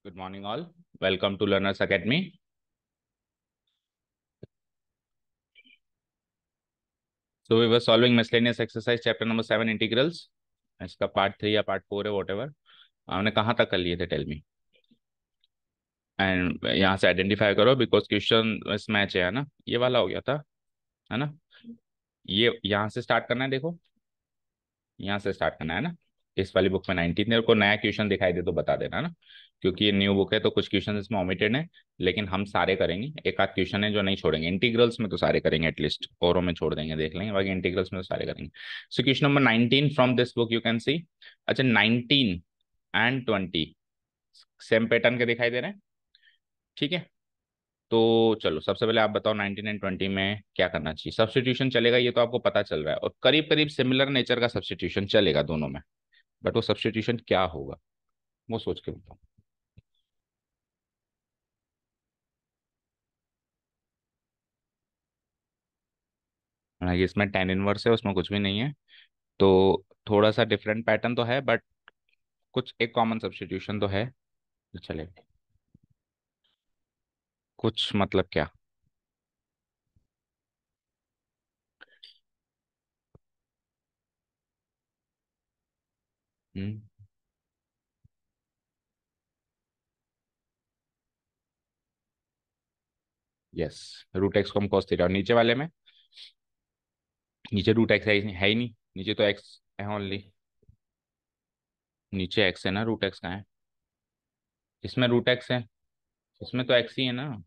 Good morning, all. Welcome to Learners Academy. So we were solving miscellaneous exercise, chapter number 7, integrals. इसका part 3 या part 4 है, whatever. हमने कहाँ तक कर लिए थे, टेल मी. एंड यहाँ से आइडेंटिफाई करो, बिकॉज क्वेश्चन मैच है ना, ये वाला हो गया था, है ना. ये यहाँ से स्टार्ट करना है, देखो यहाँ से स्टार्ट करना है ना. इस वाली बुक में 19 है, को नया क्वेश्चन दिखाई दे तो बता देना ना, क्योंकि ये न्यू बुक है तो कुछ क्वेश्चन इसमें ओमिटेड है, लेकिन हम सारे करेंगे. एक आध क्वेश्चन है जो नहीं छोड़ेंगे, इंटीग्रल्स में तो सारे करेंगे, एटलीस्ट औरों में छोड़ देंगे, देख लेंगे, बाकी इंटीग्रल्स में तो सारे करेंगे. So question number 19 from this book you can सी. अच्छा, 19 एंड 20 सेम पैटर्न के दिखाई दे रहे हैं, ठीक है. तो चलो सबसे पहले आप बताओ 19 एंड 20 में क्या करना चाहिए. सब्स्टिट्यूशन चलेगा, ये तो आपको पता चल रहा है, और करीब करीब सिमिलर नेचर का सब्स्टिट्यूशन चलेगा दोनों में, बट वो सब्स्टिट्यूशन क्या होगा वो सोच के बताओ. हालांकि इसमें टेन इनवर्स है, उसमें कुछ भी नहीं है, तो थोड़ा सा डिफरेंट पैटर्न तो है, बट कुछ एक कॉमन सब्स्टिट्यूशन तो है, तो चलेगा. कुछ मतलब क्या. हम्म. यस. रूट एक्स को हम cos थीटा, नीचे वाले में, नीचे रूट एक्स है ही नहीं, नीचे तो एक्स है ओनली. नीचे एक्स है ना, रूट एक्स कहाँ है. इसमें रूट एक्स है, इसमें तो एक्स ही है ना.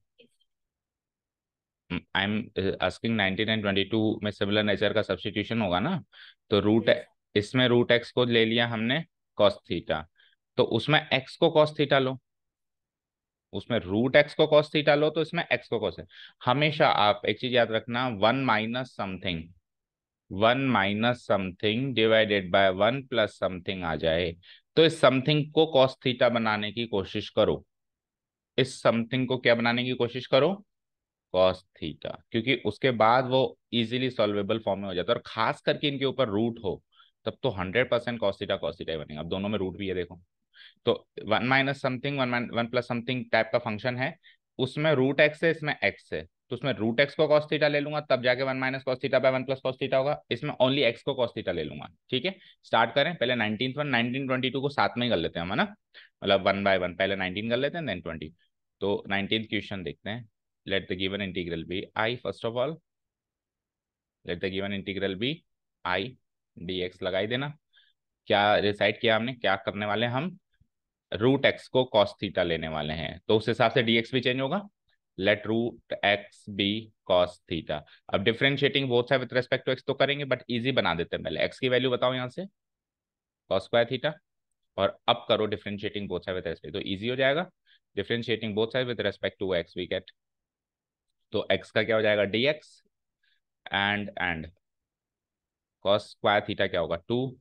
आई एम आस्किंग 19 एंड 22 में सिमिलर नेचर का सब्स्टिट्यूशन होगा ना, तो रूट, इसमें रूट एक्स को ले लिया हमने cos थीटा, तो उसमें एक्स को cos थीटा लो, उसमें रूट एक्स को cos थीटा लो, तो इसमें एक्स को cos है. हमेशा आप एक चीज याद रखना, one minus something divided by one plus something आ जाए, तो इस समथिंग को cos थीटा बनाने की कोशिश करो. इस समथिंग को क्या बनाने की कोशिश करो, कॉस थीटा, क्योंकि उसके बाद वो इजीली सॉल्वेबल फॉर्म में हो जाता है, और खास करके इनके ऊपर रूट हो तब तो 100% कॉस थीटा ही बनेगा. अब दोनों में रूट भी है, देखो. तो one minus something, one plus something type का फंक्शन है, उसमें रूट एक्स है, इसमें एक्स है, तो उसमें रूट एक्स को कॉस थीटा ले लूंगा, तब जाके one minus cos theta bye one plus cos theta होगा. इसमें ओनली एक्स को कॉस थीटा ले लूंगा, ठीक है. स्टार्ट करें, पहले 19th वन, 19 22 को साथ में ही कर लेते हैं हम, है ना, मतलब वन बाय वन, पहले 19 कर लेते हैं देन 20. तो 19th क्वेश्चन देखते हैं. Let the given integral be I, first of all let the given integral be I d x लगाई देना. क्या डिसाइड किया हमने, क्या करने वाले हैं हम, रूट एक्स को कॉस थीटा लेने वाले हैं, तो उस हिसाब से dx भी चेंज होगा. Let root X be cos theta. अब differentiating both side with respect to X तो करेंगे, बट इजी बना देते हैं, पहले एक्स की वैल्यू बताओ यहाँ से, कॉस स्क्वायर थीटा, और अब करो differentiating both side with respect, तो इजी हो जाएगा. Differentiating both side with respect to X we get, तो एक्स का क्या हो जाएगा dx, and cos square theta क्या होगा, two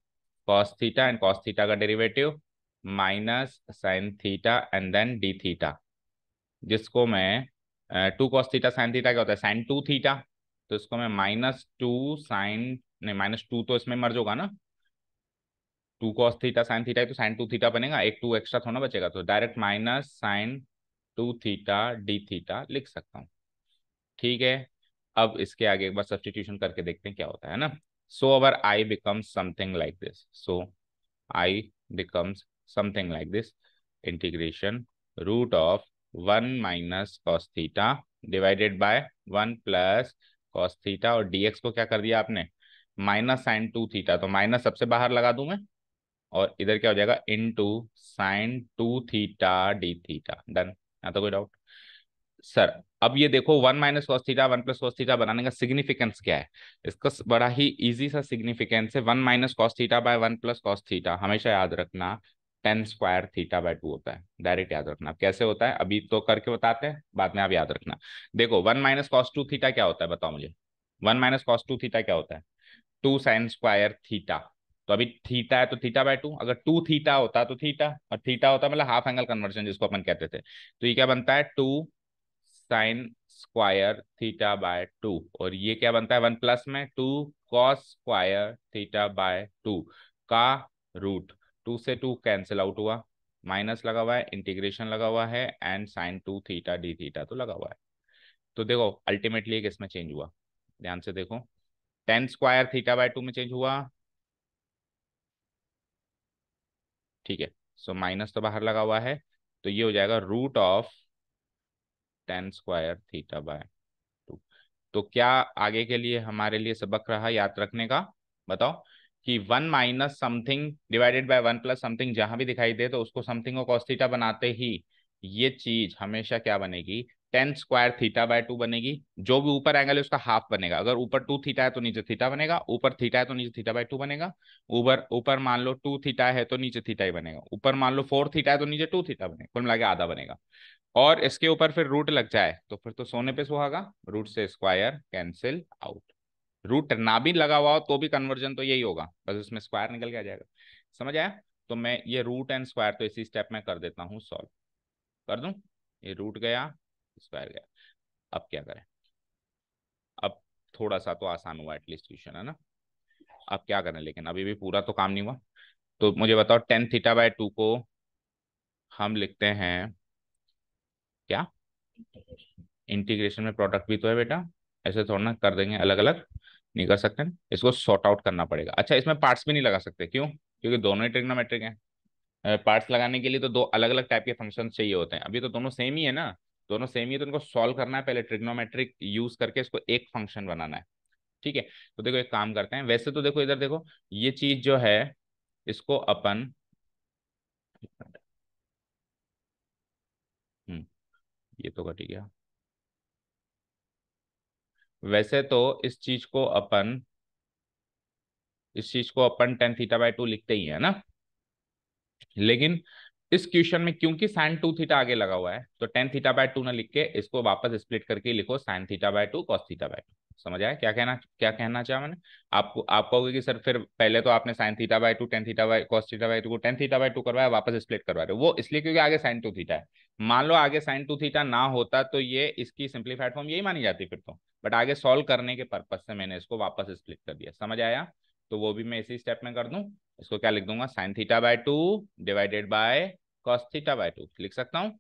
cos theta, and cos theta का derivative minus sine theta and then D theta, जिसको मैं two cos theta sine theta क्या होता है, साइन टू थीटा, तो इसको मैं माइनस टू साइन, नहीं माइनस टू तो इसमें मर्ज होगा ना, two cos theta sine theta है तो साइन टू थीटा बनेगा, एक टू एक्स्ट्रा थोड़ा बचेगा, तो direct minus sine two theta d theta लिख सकता हूँ, ठीक है. अब इसके आगे एक बार सब्स्टिट्यूशन करके देखते हैं क्या होता है ना. So our I becomes something like this, so I becomes something like this, integration root of one minus cos theta divided by one plus cos theta, और dx को क्या कर दिया आपने, माइनस साइन टू थीटा, तो minus सबसे बाहर लगा दूं मैं, और इधर क्या हो जाएगा, into sine two theta d theta. Done. यहाँ तो कोई डाउट सर. अब ये देखो, one minus cos theta one plus cos theta बनाने का सिग्निफिकेंस क्या है. इसका बड़ा ही इजी सा सिग्निफिकेंस है, one minus cos theta bye one plus cos theta, हमेशा याद रखना ten square theta by to होता है, डायरेक्ट याद रखना. अब कैसे होता है अभी तो करके बताते हैं, बाद में आप याद रखना. देखो, one minus cos two theta क्या होता है, बताओ मुझे, one minus cos two theta क्या होता है, टू साइन स्क्वायर थीटा. तो अभी थीटा है तो थीटा बाय टू, अगर टू थीटा होता तो थीटा, और थीटा होता मतलब हाफ एंगल कन्वर्जन जिसको अपन कहते थे, तो ये क्या बनता है, two sine square theta by two, और ये क्या बनता है वन प्लस में two cos square theta by two का रूट, टू से टू कैंसिल आउट हुआ, माइनस लगा हुआ है, इंटीग्रेशन लगा हुआ है, and sine 2 theta d theta तो लगा हुआ है। तो देखो अल्टीमेटली ये किसमें चेंज हुआ, ध्यान से देखो, ten square theta by to में चेंज हुआ, ठीक है। सो माइनस तो बाहर लगा हुआ है, तो ये हो जाएगा root of ten square theta by two. तो क्या आगे के लिए हमारे लिए सबक रहा याद रखने का, बताओ, कि one minus something divided by one plus something जहां भी दिखाई दे तो उसको समथिंग को cos थीटा बनाते ही ये चीज हमेशा क्या बनेगी, ten square theta by to बनेगी। जो भी ऊपर एंगल है उसका हाफ बनेगा, अगर ऊपर 2 थीटा है तो नीचे थीटा बनेगा, ऊपर थीटा है तो नीचे थीटा बाय टू बनेगा, ऊपर ऊपर मान लो 2 थीटा है तो नीचे थीटा ही बनेगा, ऊपर मान लो 4 थीटा है तो नीचे 2 थीटा बनेगा, कुल मिला के आधा बनेगा। और इसके ऊपर फिर रूट लग जाए तो फिर तो सोने पे सुहागा, रूट से स्क्वायर कैंसिल आउट। रूट ना भी लगा हुआ हो तो भी कन्वर्जन तो यही होगा, बस उसमें स्क्वायर निकल के आ जाएगा। समझ आया? तो मैं ये रूट एंड स्क्वायर तो इसी स्टेप में कर देता हूँ सॉल्व, कर दूं। ये रूट गया, स्क्वायर गया। अब क्या करें, अब थोड़ा सा तो आसान हुआ एटलीस्ट क्वेश्चन, है ना। अब क्या करें, लेकिन अभी भी पूरा तो काम नहीं हुआ। तो मुझे बताओ टेन थीटा बाय टू को हम लिखते हैं क्या, इंटीग्रेशन में प्रोडक्ट भी तो है बेटा, ऐसे थोड़ा ना कर देंगे अलग अलग, नहीं कर सकते ना? इसको सॉर्ट आउट करना पड़ेगा। अच्छा इसमें पार्ट्स भी नहीं लगा सकते, क्यों? क्योंकि दोनों ही ट्रिग्नोमेट्रिक हैं। पार्ट्स लगाने के लिए तो दो अलग अलग टाइप के फंक्शन चाहिए होते हैं, अभी तो दोनों सेम ही है ना, दोनों सेम ही है, तो उनको सॉल्व करना है पहले, ट्रिग्नोमेट्रिक यूज करके इसको एक फंक्शन बनाना है। ठीक है, तो देखो एक काम करते हैं, वैसे तो देखो इधर देखो, ये चीज जो है इसको अपन, ये तो घट गया। वैसे तो इस चीज को अपन टेन थीटा बाय टू लिखते ही है ना, लेकिन इस क्वेश्चन में क्योंकि साइन 2 थीटा आगे लगा हुआ है तो टेन थीटा बाय टू ना लिख के इसको वापस स्प्लिट करके लिखो sign theta by two cos theta by to. समझ आया क्या कहना चाहा मैंने? आप कहोगे कि सर फिर पहले तो आपने sign theta by to tan theta by cos theta by to को टेन थीटा बाय टू करवाया, वापस स्प्लिट करवा रहे हो, वो इसलिए क्योंकि आगे साइन 2 थीटा है। मान लो आगे साइन 2 थीटा ना होता तो ये इसकी सिंप्लीफाइड फॉर्म यही मानी जाती फिर तो, बट आगे सॉल्व करने के पर्पज से मैंने इसको वापस स्प्लिट कर दिया। समझ आया? तो वो भी मैं इसी स्टेप में कर दूं, इसको क्या लिख दूंगा, sign theta by to divided by cos theta by to लिख सकता हूँ,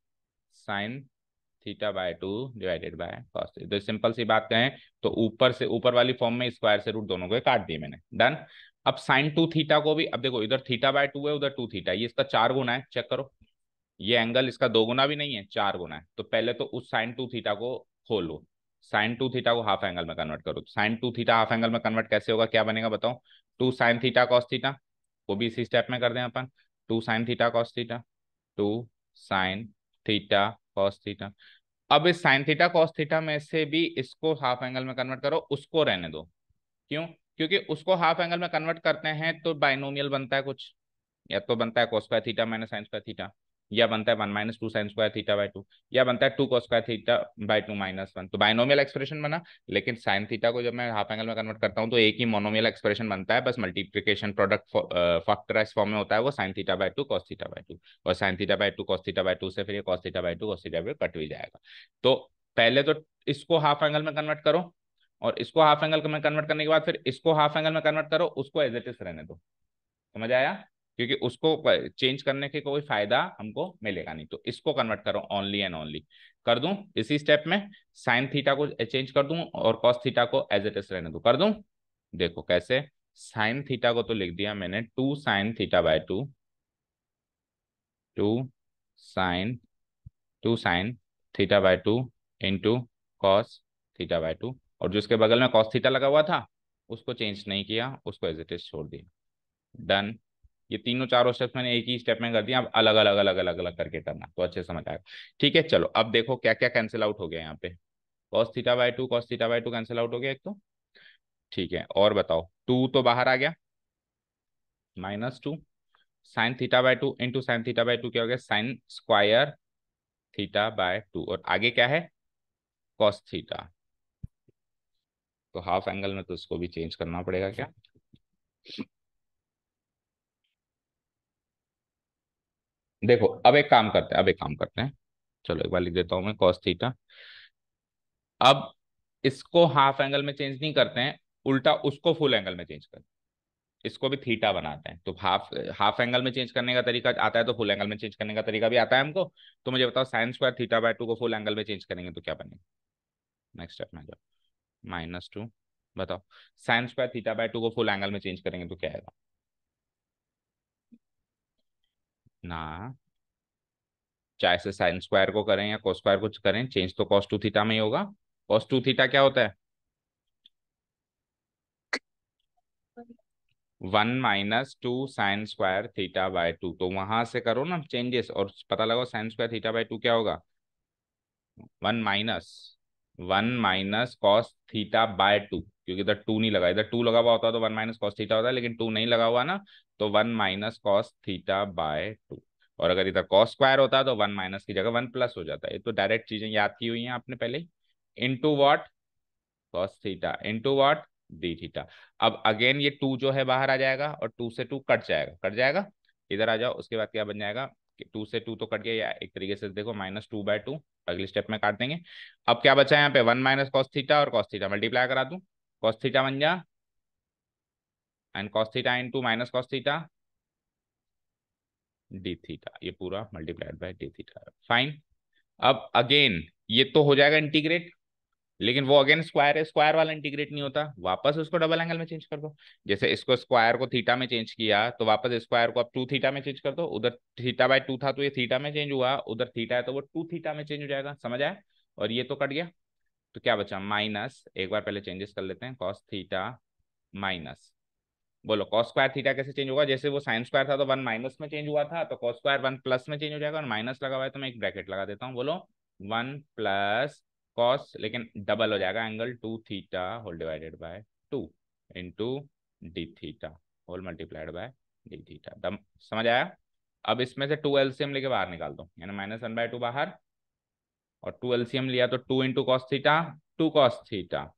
sign theta by to divided by cos theta. तो सिंपल सी बात कहें तो ऊपर से ऊपर वाली फॉर्म में स्क्वायर से रूट दोनों को काट दिए मैंने, डन। अब साइन 2 थीटा को भी, अब देखो इधर थीटा बाय टू है उधर 2 थीटा, ये इसका 4 गुना है, चेक करो, ये एंगल इसका 2 गुना भी नहीं है, 4 गुना है। तो पहले तो उस साइन 2 थीटा को खोलो, साइन 2 थीटा को हाफ एंगल में कन्वर्ट करो, साइन 2 थीटा हाफ एंगल में कन्वर्ट कैसे होगा, क्या बनेगा बताओ, two sine theta cos theta, वो भी इसी स्टेप में कर दें अपन, two sine theta cos theta, two sine theta cos theta. अब इस साइन थीटा कॉस थीटा में से भी इसको हाफ एंगल में कन्वर्ट करो, उसको रहने दो, क्यों? क्योंकि उसको हाफ एंगल में कन्वर्ट करते हैं तो बाइनोमियल बनता है कुछ, या तो बनता है cos square theta minus sign square theta, या बनता है 1 - 2 sign square theta by to, या बनता है 2 cos square theta by to minus one, तो बाइनोमियल एक्सप्रेशन बना। लेकिन साइन थीटा को जब मैं हाफ एंगल में कन्वर्ट करता हूँ तो एक ही मोनोमियल एक्सप्रेशन बनता है, बस मल्टीप्लिकेशन प्रोडक्ट फैक्टराइज फॉर्म में होता है, वो sine theta by two cos theta by two, और sine theta by two cos theta by two से फिर ये cos theta by two cos theta by two cut भी जाएगा। तो पहले तो इसको हाफ एंगल में कन्वर्ट करो, और इसको हाफ एंगल में कन्वर्ट करने के बाद फिर इसको हाफ एंगल में कन्वर्ट करो, उसको एज इट इज रहने दो। समझ आया? क्योंकि उसको चेंज करने के कोई फायदा हमको मिलेगा नहीं, तो इसको कन्वर्ट करो ओनली एंड ओनली, कर दूं इसी स्टेप में, साइन थीटा को चेंज कर दूं और कॉस थीटा को एज इट इज रहने दो, कर दूं। देखो कैसे, साइन थीटा को तो लिख दिया मैंने two sine theta by two, two sine two sine theta by two into cos theta by two, और जो इसके बगल में कॉस थीटा लगा हुआ था उसको चेंज नहीं किया, उसको एज इट इज छोड़ दिया, डन। ये तीनों चारों स्टेप्स मैंने एक ही स्टेप में कर दिया, अब अलग अलग अलग अलग अलग करके करना तो अच्छे समझ आएगा। ठीक है चलो, अब देखो क्या क्या कैंसिल आउट हो गया यहाँ पे, cos theta by to cancel out हो गया एक तो, ठीक है, और बताओ टू तो बाहर आ गया, -2, sign theta by two into sine theta by to क्या हो गया, sign square theta by two, और आगे क्या है, कॉस थीटा। तो हाफ एंगल में तो इसको भी चेंज करना पड़ेगा क्या, देखो अब एक काम करते हैं, चलो एक बार लिख देता हूं मैं कॉस थीटा। अब इसको हाफ एंगल में चेंज नहीं करते हैं, उल्टा उसको फुल एंगल में चेंज करते हैं। इसको भी थीटा बनाते हैं। तो हाफ हाफ एंगल में चेंज करने का तरीका आता है, तो फुल एंगल में चेंज करने का तरीका भी आता है हमको। तो मुझे बताओ sign square theta by to को फुल एंगल में चेंज करेंगे तो क्या बनेगा? नेक्स्ट स्टेप में जाओ। -2। बताओ sign square theta by to को फुल एंगल में चेंज करेंगे तो क्या आएगा? ना, चाहे से साइन स्क्वायर को करें या कोस स्क्वायर को करें, चेंज तो कॉस टू थीटा में ही होगा। कॉस टू थीटा क्या होता है? 1 - 2 sin² थीटा बाय 2। तो वहां से करो ना चेंजेस और पता लगाओ sin² थीटा बाय 2 क्या होगा। 1 - 1 - cos थीटा बाय 2, क्योंकि इधर 2 नहीं लगा, इधर 2 लगा हुआ होता तो 1 - cos थीटा होता है, लेकिन 2 नहीं लगा हुआ ना, तो 1 - cos थीटा बाय 2। और अगर इधर कॉस स्क्वायर होता तो 1 माइनस की जगह 1 प्लस हो जाता है। ये तो डायरेक्ट चीजें याद की हुई हैं आपने पहले ही। Into what? Cos theta into what? D theta. अब अगेन ये 2 जो है बाहर आ जाएगा और 2 से 2 कट जाएगा, कट जाएगा। इधर आ जाओ, उसके बाद क्या बन जाएगा कि 2 से 2 तो कट गया, या एक तरीके से देखो -2/2। अगले स्टेप में काट देंगे। अब क्या बचा है यहाँ पे? 1 - cos थीटा और cos थीटा मल्टीप्लाई करा दूं, cos थीटा बन जा, and cos theta into -cos theta d theta, ये पूरा multiplied by d theta. Fine. अब अगेन ये तो हो जाएगा इंटीग्रेट, लेकिन वो अगेन स्क्वायर है, स्क्वायर वाला इंटीग्रेट नहीं होता, वापस उसको डबल एंगल में चेंज कर दो। जैसे इसको स्क्वायर को थीटा में चेंज किया तो वापस स्क्वायर को अब 2 थीटा में चेंज कर दो। उधर थीटा/2 था तो ये थीटा में चेंज हुआ, उधर थीटा है तो वो 2 थीटा में चेंज हो जाएगा। समझ आया? और ये तो कट गया, तो क्या बचा? माइनस, एक बार पहले चेंजेस कर लेते हैं, कॉस थीटा माइनस, बोलो कॉस स्क्वायर थीटा कैसे चेंज होगा? जैसे वो साइन स्क्वायर था तो 1 माइनस में चेंज हुआ था, तो कॉस स्क्वायर 1 प्लस में चेंज हो जाएगा, और माइनस लगा हुआ है तो मैं एक ब्रैकेट लगा देता हूँ। बोलो 1 + कॉस, लेकिन डबल हो जाएगा angle 2 theta whole divided by 2 into d theta whole multiplied by d theta. दम समझ आया? अब इसमें से 2 एलसीएम लेके बाहर निकाल दो, यानी -1/2 बाहर, और 2 एलसीएम लिया तो 2 into cos theta, 2 cos theta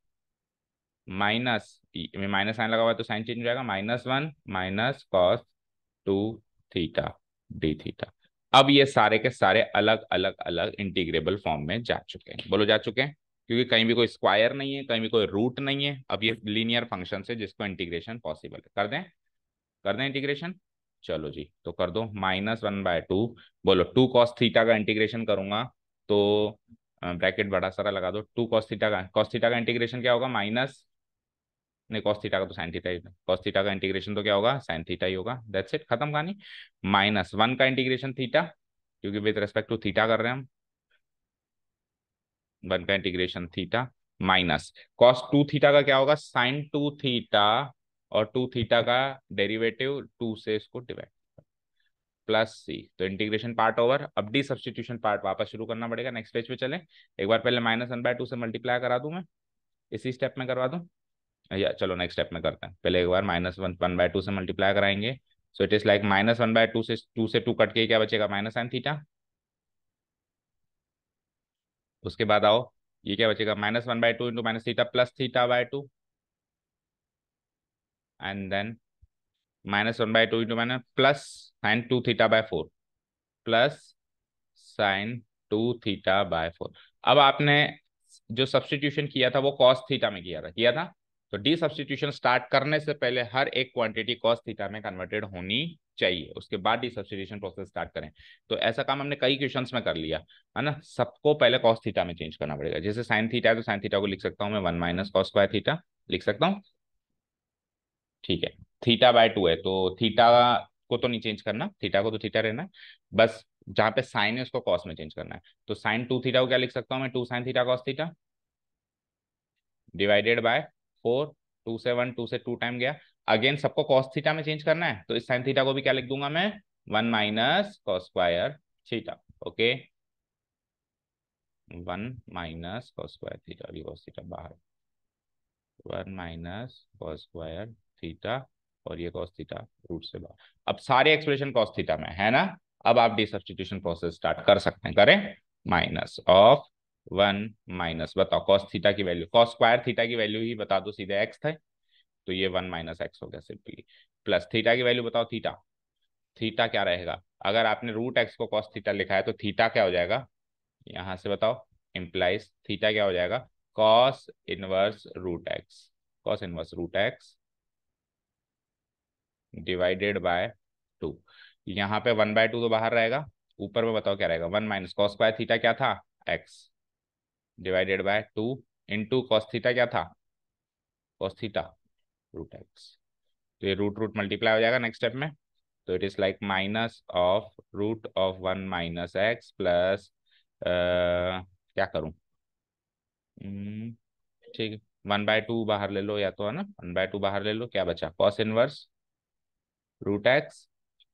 minus में माइनस साइन लगा हुआ है तो साइन चेंज हो जाएगा, -1 - cos 2 थीटा डी थीटा। अब ये सारे के सारे अलग अलग अलग इंटीग्रेबल फॉर्म में जा चुके हैं। बोलो जा चुके हैं, क्योंकि कहीं भी कोई स्क्वायर नहीं है, कहीं भी कोई रूट नहीं है। अब ये लीनियर फंक्शन है जिसको इंटीग्रेशन पॉसिबल है। कर दें? कर दें इंटीग्रेशन? चलो जी, तो कर दो। -1/2, बोलो 2 cos थीटा का इंटीग्रेशन करूंगा तो ब्रैकेट बड़ा सारा लगा दो। 2 cos थीटा का, cos थीटा का इंटीग्रेशन क्या होगा? माइनस, नहीं कॉस थीटा का तो साइन थीटा ही, कॉस थीटा का इंटीग्रेशन तो क्या होगा? साइन थीटा ही होगा। दैट्स इट, खत्म कहानी। -1 का इंटीग्रेशन थीटा, क्योंकि विद रेस्पेक्ट टू थीटा कर रहे हैं हम, 1 का integration theta minus cos 2 theta का क्या होगा? sin 2 थीटा, और 2 थीटा का डेरिवेटिव 2 से इसको डिवाइड, प्लस सी। तो इंटीग्रेशन पार्ट ओवर। अब डी सब्सटीट्यूशन पार्ट वापस शुरू करना पड़ेगा। नेक्स्ट पेज पे चलें। एक बार पहले -1/2 से मल्टीप्लाई करा दूं मैं, इसी स्टेप में करवा दूं, या चलो नेक्स्ट स्टेप में करते हैं। पहले एक बार -1/2 से मल्टीप्लाई कराएंगे। सो इट इज लाइक -1/2 से 2 कट के क्या बचेगा? -sin theta. उसके बाद आओ, ये क्या बचेगा? -1/2 इंटू -थीटा प्लस थीटा/2, and then -1/2 into minus plus sin 2 थीटा/4 प्लस sin 2 थीटा/4। अब आपने जो सब्सटीट्यूशन किया था वो कॉस थीटा में किया था। तो डी सब्सटीट्यूशन स्टार्ट करने से पहले हर एक क्वांटिटी कॉस थीटा में कन्वर्टेड होनी चाहिए, उसके बाद डी सब्सटीट्यूशन प्रोसेस स्टार्ट करें। तो ऐसा काम हमने कई क्वेश्चंस में कर लिया है ना। सबको पहले कॉस थीटा में चेंज करना पड़ेगा। जैसे साइन थीटा है तो साइन थीटा को लिख सकता हूँ मैं 1 - cos² थीटा लिख सकता हूँ। ठीक है। थीटा/2 है तो थीटा को तो नहीं चेंज करना, थीटा को तो थीटा रहना है, बस जहां पे साइन है उसको कॉस में चेंज करना है। तो sin 2 थीटा को क्या लिख सकता हूँ मैं? 2 sin theta cos theta divided bye 4। 2 time गया। अगेन सबको कॉस थीटा में चेंज करना है, तो इस साइन थीटा को भी क्या लिख दूंगा मैं? 1 - cos² theta. Okay, 1 - cos² theta, अभी cos थीटा बाहर, 1 - cos² थीटा, और ये cos थीटा रूट से बाहर। अब सारे एक्सप्रेशन cos थीटा में है ना। अब आप डी सब्सटीट्यूशन प्रोसेस स्टार्ट कर सकते हैं। करें? -1 माइनस, बताओ cos थीटा की वैल्यू, cos² थीटा की वैल्यू ही बता दो, सीधे x था तो ये 1 - x हो गया सिंपली, प्लस थीटा की वैल्यू बताओ। थीटा, थीटा क्या रहेगा? अगर आपने √x को cos थीटा लिखा है तो थीटा क्या हो जाएगा यहां से बताओ? इंप्लाइज थीटा क्या हो जाएगा? cos inverse √x, cos inverse √x divided by 2। यहाँ पे 1/2 तो बाहर रहेगा, ऊपर में बताओ क्या रहेगा, 1 माइनस कॉस स्क्वायर थीटा क्या था, x, divided by 2 into cos theta क्या था, कॉस थीटा, रूट एक्स। तो ये रूट रूट मल्टीप्लाई हो जाएगा नेक्स्ट स्टेप में। तो it is like minus of root of 1 minus x plus, क्या करूं, ठीक है, 1/2 बाहर ले लो, या तो है ना 1/2 बाहर ले लो, क्या बचा, cos inverse root x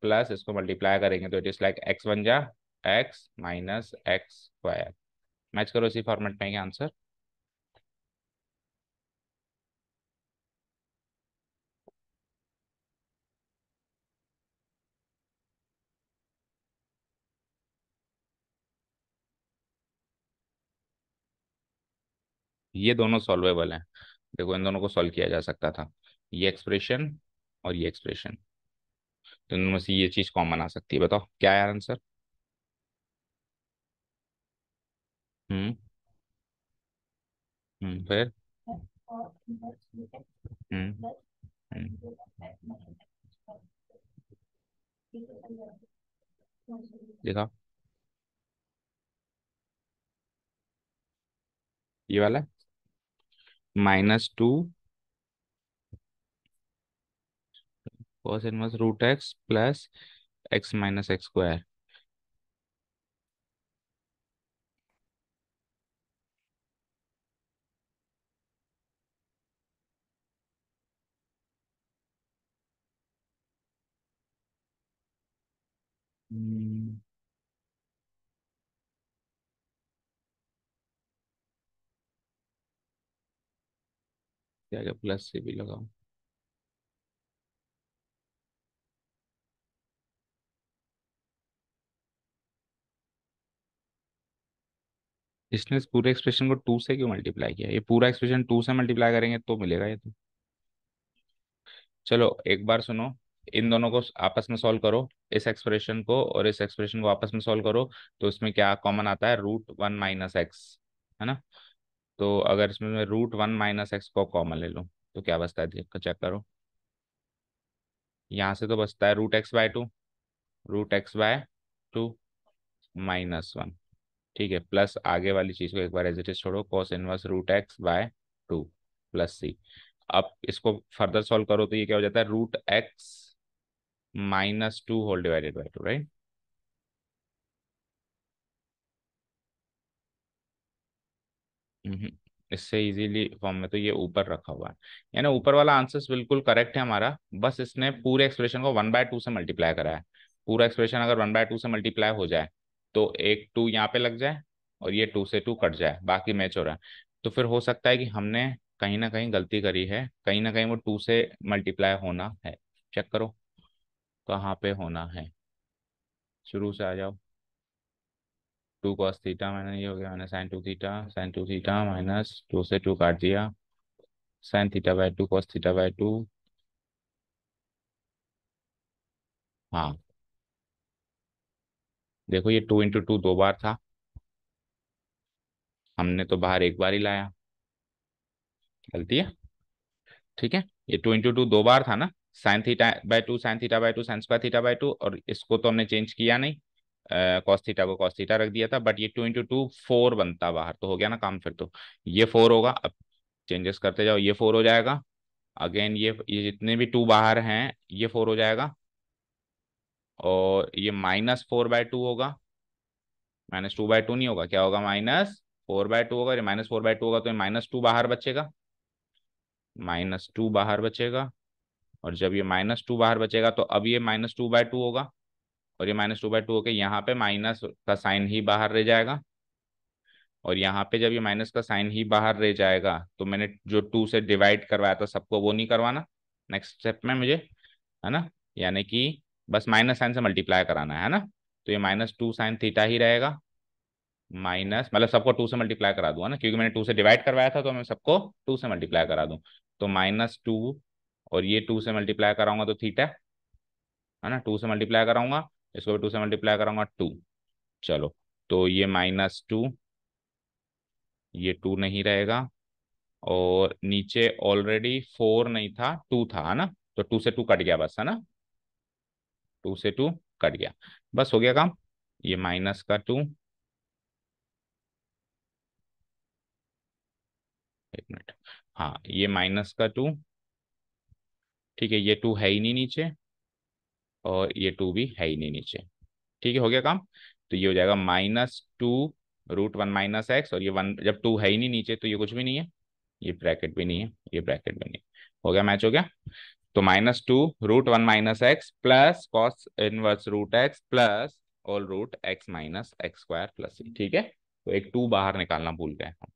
plus इसको मल्टीप्लाई करेंगे तो इट इज लाइक एक्स बन जा x minus x square. Match करो इसी फॉर्मेट में, क्या आंसर। ये दोनों सॉल्वेबल हैं, देखो इन दोनों को सॉल्व किया जा सकता था, ये एक्सप्रेशन और ये एक्सप्रेशन, तो इनमें से ये चीज कॉमन आ सकती है, बताओ क्या है आंसर। हम्म। फिर। हम्म। हम्म। देखा, ये वाला -2 cos inverse root x plus x minus x square. क्या क्या प्लस से भी लगाओ, इसने इस पूरे एक्सप्रेशन को 2 से क्यों मल्टीप्लाई किया, ये पूरा एक्सप्रेशन 2 से मल्टीप्लाई करेंगे तो मिलेगा ये तो। चलो एक बार सुनो, इन दोनों को आपस में सॉल्व करो, इस एक्सप्रेशन को और इस एक्सप्रेशन को आपस में सॉल्व करो, तो इसमें क्या कॉमन आता है, रूट 1 माइनस एक्स, है ना। तो अगर इसमें मैं रूट 1 माइनस एक्स को कॉमन ले लूँ तो क्या बचता है, देख चेक करो, यहाँ से तो बचता है रूट x/2, रूट x/2 -1, ठीक है, प्लस आगे वाली चीज को एक बार एज इट इज छोड़ो, cos inverse root x/2 plus सी। अब इसको फर्दर सॉल्व करो तो ये क्या हो जाता है, root x -2 whole divided by 2, right. Hmm, इससे इजीली फॉर्म में तो ये ऊपर रखा हुआ है, यानी ऊपर वाला आंसर बिल्कुल करेक्ट है हमारा, बस इसने पूरे एक्सप्रेशन को 1/2 से मल्टीप्लाई करा है। पूरा एक्सप्रेशन अगर 1/2 से मल्टीप्लाई हो जाए तो एक 2 यहाँ पे लग जाए और ये 2 से 2 कट जाए, बाकी मैच हो रहा है। तो फिर हो सकता है कि हमने कहीं ना कहीं गलती करी है, कहीं ना कहीं वो 2 से मल्टीप्लाई होना है, चेक करो कहाँ पे होना है, शुरू से आ जाओ। 2 cos थीटा मैंने, ये हो गया मैंने sin 2 थीटा माइनस 2 से 2 काट दिया, sin θ/2 cos θ/2। हाँ, देखो ये 2 × 2 दो बार था, हमने तो बाहर एक बार ही लाया, गलती है, ठीक है। ये 2 × 2 दो बार था ना, sin θ/2 sin θ/2 sin²θ/2, और इसको तो हमने चेंज किया नहीं, कॉस थीटा को कॉस थीटा रख दिया था, बट ये 2 × 2 4 बनता बाहर, तो हो गया ना काम फिर तो, ये 4 होगा, अब चेंजेस करते जाओ, ये 4 हो जाएगा, अगेन ये जितने भी 2 बाहर हैं ये 4 हो जाएगा, और ये -4/2 होगा, -2/2 नहीं होगा, क्या होगा, -4/2 होगा, ये -4/2 होगा तो ये -2 बाहर बचेगा, -2 बाहर बचेगा, और जब ये -2 बाहर बचेगा तो अब ये -2/2 होगा, और ये -2/2 होके यहाँ पे माइनस का साइन ही बाहर रह जाएगा, और यहाँ पे जब ये माइनस का साइन ही बाहर रह जाएगा तो मैंने जो 2 से डिवाइड करवाया था सबको वो नहीं करवाना नेक्स्ट स्टेप में मुझे, है ना, यानी कि बस माइनस साइन से मल्टीप्लाई कराना है ना, तो ये -2 sin θ ही रहेगा, माइनस मतलब सबको 2 से मल्टीप्लाई करा दूंगा ना, क्योंकि मैंने 2 से डिवाइड करवाया था तो मैं सबको 2 से मल्टीप्लाई करा दूं, तो -2, और ये 2 से मल्टीप्लाई कराऊंगा तो थीटा, है ना, 2 से मल्टीप्लाई कराऊंगा, इसको भी 2 से मल्टीप्लाई कराऊंगा 2, चलो, तो ये -2, ये 2 नहीं रहेगा, और नीचे ऑलरेडी 4 नहीं था 2 था, है ना, तो 2 से 2 कट गया बस, है ना, 2 से 2 कट गया, बस हो गया काम। ये माइनस का 2, एक मिनट, हाँ ये माइनस का 2, ठीक है, ये 2 है ही नहीं नीचे, और ये 2 भी है ही नहीं नीचे, ठीक है, हो गया काम। तो ये हो जाएगा -2√1 - x, और ये 1 जब 2 है ही नहीं नीचे तो ये कुछ भी नहीं है, ये ब्रैकेट भी नहीं है, ये ब्रैकेट भी नहीं है, हो गया, मैच हो गया। तो -2√1 - x plus cos inverse root x plus all root X minus x square plus सी, ठीक है, तो एक 2 बाहर निकालना भूल गए हम,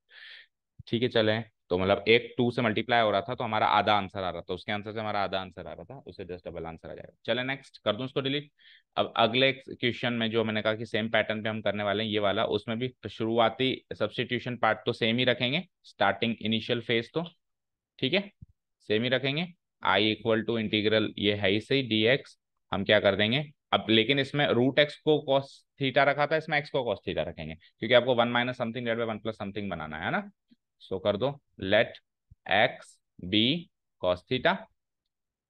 ठीक है चले। तो मतलब एक 2 से मल्टीप्लाई हो रहा था तो हमारा आधा आंसर आ रहा था, उसके आंसर से हमारा आधा आंसर आ रहा था, उससे जस्ट डबल आंसर आ जाएगा। चले नेक्स्ट कर दूं इसको डिलीट। अब अगले क्वेश्चन में जो मैंने कहा कि सेम पैटर्न पे हम करने वाले हैं ये वाला, उसमें भी शुरुआती सब्स्टिट्यूशन पार्ट तो सेम ही रखेंगे, स्टार्टिंग इनिशियल फेज तो, ठीक है, सेम ही रखेंगे। आई इक्वल टू इंटीग्रल ये है ही सही डी एक्स, हम क्या कर देंगे अब, लेकिन इसमें रूट एक्स को कॉस थीटा रखा था, इसमें एक्स को कॉस थीटा रखेंगे, क्योंकि आपको 1 minus something divide by 1 plus something बनाना है ना। सो कर दो, let x be cos theta,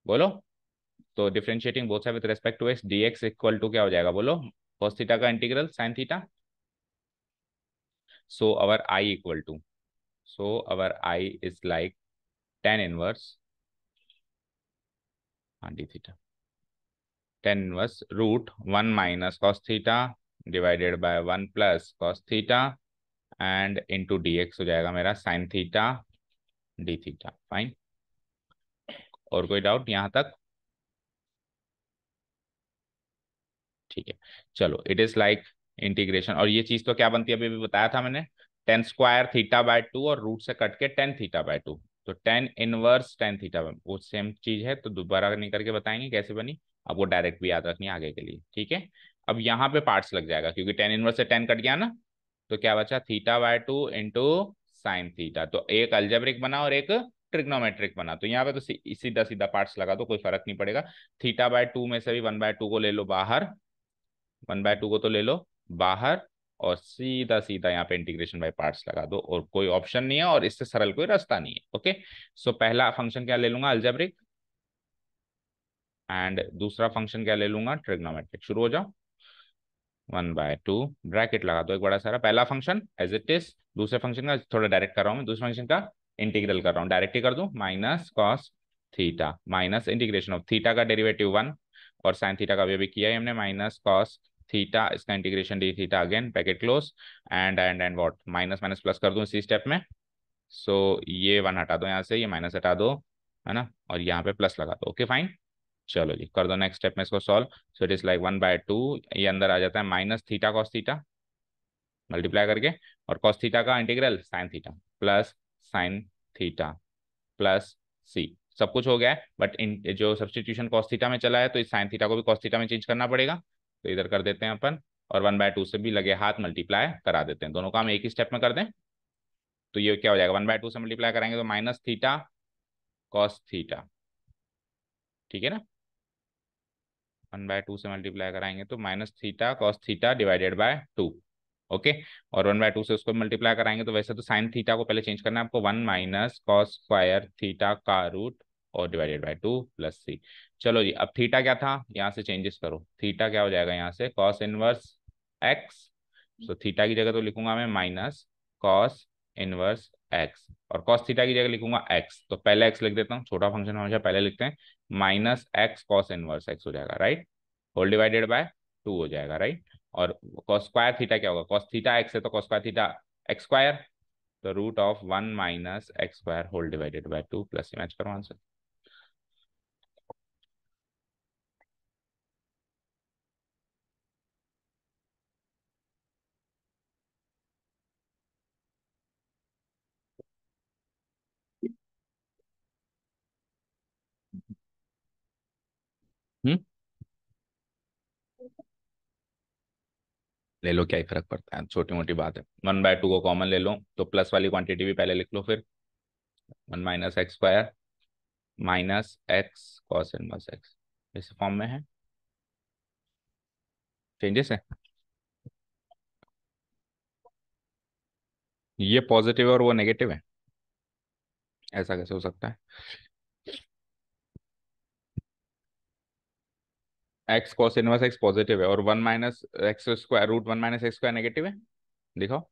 बोलो। तो differentiating both side with respect to X, D X equal to क्या हो जाएगा बोलो, कॉस थीटा का integral sine theta. So our I equal to, so our I is like tan inverse, हाँ D theta, tan inverse √1 - cos theta divided by 1 plus cos theta and into D x हो जाएगा मेरा sine theta d theta, fine. और कोई doubt यहाँ तक? ठीक है, चलो, इट इज लाइक इंटीग्रेशन, और ये चीज तो क्या बनती है अभी भी बताया था मैंने, टेन स्क्वायर थीटा बाय 2 और रूट से कट के टेन थीटा बाय 2, तो टेन इनवर्स टेन थीटा, वो सेम चीज है, तो दोबारा नहीं करके बताएंगे कैसे बनी, अब वो डायरेक्ट भी याद रखनी है आगे के लिए, ठीक है। अब यहाँ पे पार्ट्स लग जाएगा, क्योंकि टेन इनवर्स से टेन कट गया ना, तो क्या बचा theta by 2 into sine theta, तो एक अलजेब्रिक बना और एक ट्रिग्नोमेट्रिक बना, तो यहाँ पे तो सीधा सीधा पार्ट्स लगा दो, कोई फर्क नहीं पड़ेगा। थीटा बाय 2 में से भी 1/2 को ले लो बाहर, 1/2 को तो ले लो बाहर, और सीधा सीधा यहाँ पे इंटीग्रेशन बाय पार्ट्स लगा दो, और कोई ऑप्शन नहीं है, और इससे सरल कोई रास्ता नहीं है, ओके। सो पहला फंक्शन क्या ले लूंगा, अलजेब्रिक, एंड दूसरा फंक्शन क्या ले लूंगा, ट्रिग्नोमेट्रिक। शुरू हो जाओ, 1/2 ब्रैकेट लगा दो एक बड़ा सारा, पहला फंक्शन एज इट इज, दूसरे फंक्शन का थोड़ा डायरेक्ट कर रहा हूँ मैं, दूसरे फंक्शन का इंटीग्रल कर रहा हूँ, डायरेक्ट ही कर दूं, minus cos theta minus integration of theta का डेरिवेटिव 1, और साइन थीटा का भी किया है हमने, माइनस कॉस थीटा, इसका integration D theta again packet close, and what, minus minus plus कर दूं इसी स्टेप में। सो ये 1 हटा दो यहाँ से, ये माइनस हटा दो, है ना, और यहाँ पे प्लस लगा दो, ओके फाइन। चलो जी कर दो नेक्स्ट स्टेप में इसको solve. So it is like 1/2, ये अंदर आ जाता है minus theta cos theta multiply करके, और कॉस थीटा का integral sine theta plus sine theta plus C, सब कुछ हो गया है, बट इन जो सब्सटीट्यूशन कॉस थीटा में चला है तो इस साइन थीटा को भी कॉस थीटा में चेंज करना पड़ेगा, तो इधर कर देते हैं अपन, और 1/2 से भी लगे हाथ मल्टीप्लाई करा देते हैं, दोनों काम एक ही स्टेप में कर दें। तो ये क्या हो जाएगा, 1/2 से मल्टीप्लाई कराएंगे तो माइनस थीटा कॉस थीटा, ठीक है ना, 1/2 से मल्टीप्लाई कराएंगे तो minus theta cos theta divided by 2, okay. और 1/2 से उसको मल्टीप्लाई कराएंगे तो वैसे तो साइन थीटा को पहले चेंज करना है आपको, 1 माइनस कॉस स्क्वायर थीटा का रूट और डिवाइडेड बाय 2 प्लस सी। चलो जी, अब थीटा क्या था, यहाँ से चेंजेस करो, थीटा क्या हो जाएगा यहाँ से, कॉस इनवर्स एक्स, तो थीटा की जगह तो लिखूंगा मैं माइनस कॉस इनवर्स एक्स, और कॉस थीटा की जगह लिखूंगा एक्स, तो पहले एक्स लिख देता हूँ, छोटा फंक्शन हमेशा पहले लिखते हैं, minus x cos inverse x हो जाएगा, राइट, होल डिवाइडेड बाय 2 हो जाएगा, राइट। और कॉस स्क्वायर थीटा क्या होगा, कॉस थीटा एक्स है तो cos square theta x square, तो root of 1 minus x square whole divided by 2 plus, match करो आंसर। हम्म, ले लो, क्या ही फर्क पड़ता है, छोटी मोटी बात है, 1/2 को कॉमन ले लो तो प्लस वाली क्वांटिटी भी पहले लिख लो, फिर 1 - x² minus x cos inverse x, इस फॉर्म में है, चेंजेस है, ये पॉजिटिव है और वो नेगेटिव है, ऐसा कैसे हो सकता है? X cos inverse x positive है और 1 - x² √1 - x² नेगेटिव है। दिखाओ।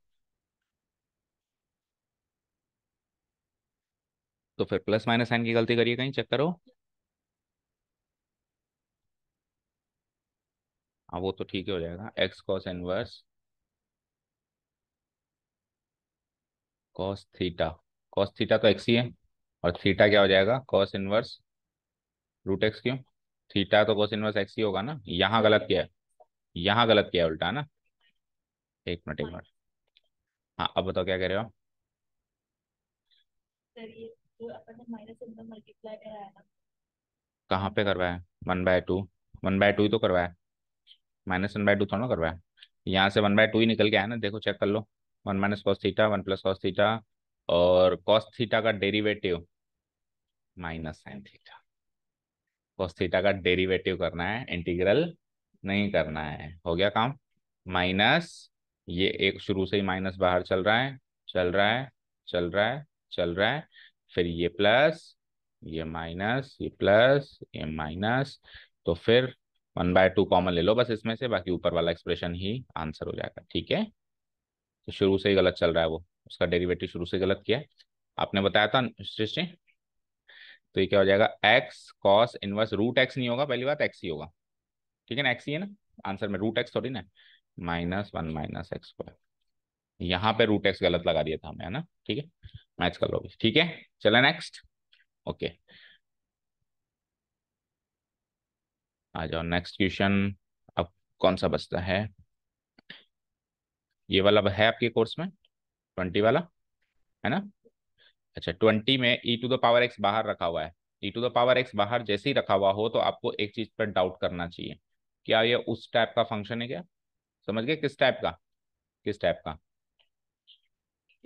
तो फिर प्लस माइनस साइन की गलती करिए, कहीं चेक करो। हाँ वो तो ठीक ही हो जाएगा, x cos inverse cos theta तो एक्स ही है, और थीटा क्या हो जाएगा, कॉस इनवर्स √x। क्यों? थीटा तो कॉस इनवर्स एक्स ही होगा ना, यहाँ गलत किया है, यहाँ गलत किया है उल्टा, है ना। एक मिनट, एक मिनट। हाँ अब बताओ क्या कह रहे हो। कहाँ पे करवाया? 1/2, 1/2 ही तो करवाया, -1/2 थोड़ा ना करवाया। यहाँ से 1/2 ही निकल के आया ना, देखो चेक कर लो। 1 - cos थीटा, 1 + cos थीटा, और cos थीटा का derivative -sin theta. cos theta का डेरिवेटिव करना है, इंटीग्रल नहीं करना है, हो गया काम। माइनस, ये एक शुरू से ही माइनस बाहर चल रहा है, चल रहा है, चल रहा है, चल रहा है, फिर ये प्लस, ये माइनस, ये प्लस, ये माइनस, तो फिर 1/2 कॉमन ले लो बस इसमें से, बाकी ऊपर वाला एक्सप्रेशन ही आंसर हो जाएगा, ठीक है। तो शुरू से ही गलत चल रहा है वो, उसका डेरिवेटिव शुरू से गलत किया है, आपने बताया था सृष्टि। तो ये क्या हो जाएगा, एक्स कॉस इनवर्स √x नहीं होगा, पहली बात एक्स ही होगा, ठीक है ना, एक्स ही है ना आंसर में, √x थोड़ी ना, -1 - x²। यहाँ पे √x गलत लगा दिया था हमने, है ना, ठीक है। मैच कर लो अभी, ठीक है। चलो नेक्स्ट। ओके, आ जाओ नेक्स्ट क्वेश्चन। अब कौन सा बचता है, ये वाला है आपके कोर्स में, 20 वाला, है ना। अच्छा, 20 में e⁻x बाहर रखा हुआ है। e⁻x बाहर जैसे ही रखा हुआ हो तो आपको एक चीज पर डाउट करना चाहिए, क्या ये उस टाइप का फंक्शन है क्या? समझ गए किस टाइप का, किस टाइप का?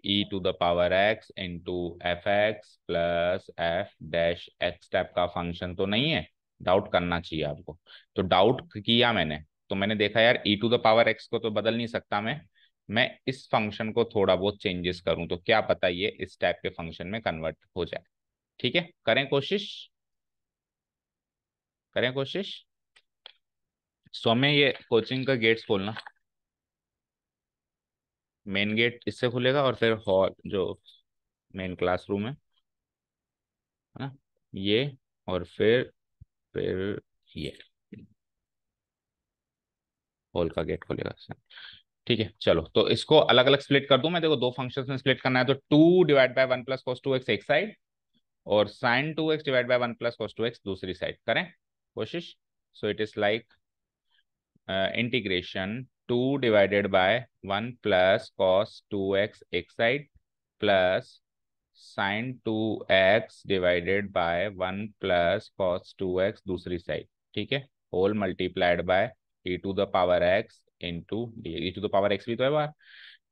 e⁻x into f(x) plus f'(x) type का फंक्शन तो नहीं है, डाउट करना चाहिए आपको। तो डाउट किया मैंने, तो मैंने देखा यार e⁻x को तो बदल नहीं सकता मैं इस फंक्शन को थोड़ा बहुत चेंजेस करूं तो क्या पता ये इस टाइप के फंक्शन में कन्वर्ट हो जाए। ठीक है, करें कोशिश, करें कोशिश। सौम्य, ये कोचिंग का गेट्स खोलना, मेन गेट इससे खुलेगा और फिर हॉल जो मेन क्लासरूम है ना, ये, और फिर ये हॉल का गेट खोलेगा इससे। ठीक है, चलो तो इसको अलग अलग स्प्लिट कर दूं मैं, देखो दो फंक्शंस में स्प्लिट करना है, तो 2 ÷ 1 + cos 2x एक साइड, और sin 2x ÷ 1 + cos 2x दूसरी साइड, करें कोशिश। सो it is like integration 2 ÷ 1 + cos 2x एक side, plus sin 2x ÷ 1 + cos 2x दूसरी साइड, ठीक है, whole multiplied by e⁻x into d, e⁻x भी तो है बाहर।